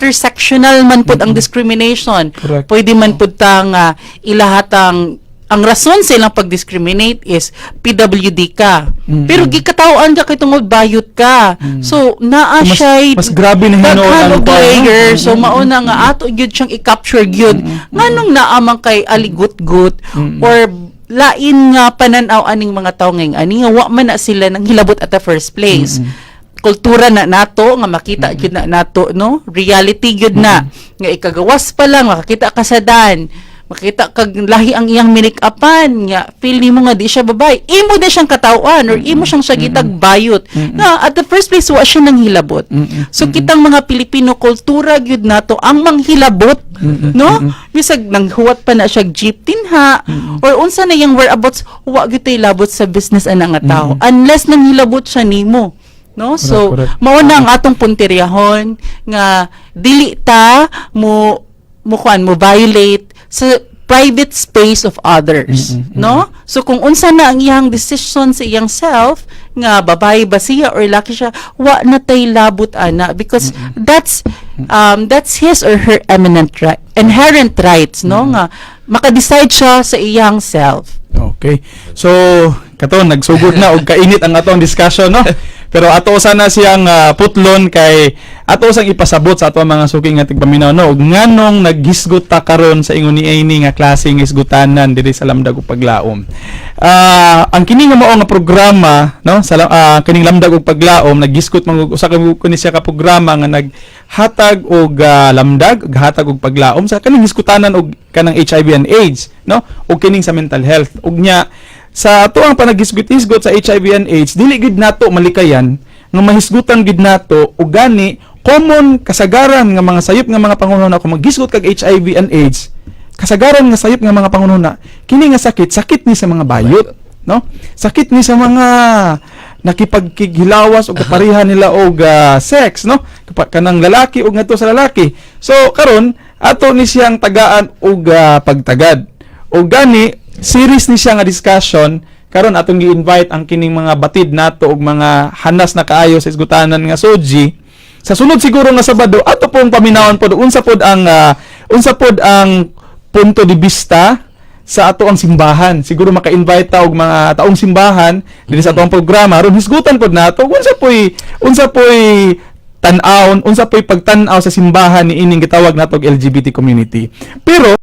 intersectional man pud ang discrimination. Correct. Pwede man pud tang ilahatang ang rason silang pag-discriminate is PWD ka. Pero gikatawaan ka kay tungod bayot ka. So naa siya mas grabe na hinuon daghan ang og layer. So mauna nga ato gyud siyang i-capture gyud. Nganong naa man kay aligut-gut or lain nga pananaw aning mga tawo ngayong ani nga wa man na sila nang hilabot at the first place. Kultura na nato nga makita gyud na nato no, reality gyud na nga ikagawas pa lang makakita ka sa dan, makita kag lahi ang iyang minik-upan nga feel nimo nga di siya babae, imo na siyang katawan or imo siyang sagitag bayot nga at the first place wa siya nang hilabot. So kitang mga Pilipino kultura gyud nato ang manghilabot no, bisag nang huwat pa na siya jeep tinha or unsa na yung whereabouts wa gyud tay labot sa business ana nga tao unless nang hilabot siya nimo. No, so correct. mao na ang atong puntiryahon nga dili ta mo violate sa private space of others, no? So kung unsa na ang iyang decision sa iyang self nga babae ba siya or laki siya, wa na tay labot ana because that's his or her inherent rights, no? Nga maka-decide siya sa iyang self. Okay. So, katon nagsugod na og kainit ang atong discussion, no? Pero ato sana siyang putlon kay ato sang ipasabot sa ato mga suking nga tigpaminaw, no? Og nganong naghisgot ta karon sa ingon ni ini nga klase nga isgutanan diri sa Lamdag ug Paglaom. Ang kini nga mao nga programa, no? Sa kining Lamdag ug Paglaom naghisgot man usa ka kuni siya ka programa nga naghatag og lamdag, hatag og paglaom sa kaning hisgutanan og kanang HIV and AIDS, no? Og kining sa mental health. Og nya sa ato ang panaghisgot-hisgot sa HIV and AIDS, dili gid nato malikayan nga mahisgutan gid nato og gani common kasagaran nga mga sayop nga mga pangunahuna kung maghisgot kag HIV and AIDS. Kasagaran nga sayop nga mga pangunahuna, kini nga sakit ni sa mga bayot, no? Sakit ni sa mga nakipagkighilawas o kaparihan nila og sex, no? Kanang lalaki og ngadto sa lalaki. So karon ato ni siyang tagaan og pagtagad. Og gani series ni siya nga discussion karon atong gi-invite ang kining mga batid nato og mga hanas na kaayo sa isgutanan nga Soji. Sa sunod siguro nga Sabado ato pong paminawon pod unsa pod ang punto de vista sa ato ang simbahan. Siguro maka-invite ta og mga taong simbahan dili sa atong programa aron hisgutan pod nato unsa poy tan-aw, unsa poy pagtan-aw sa simbahan ni ining gitawag nato og LGBT community. Pero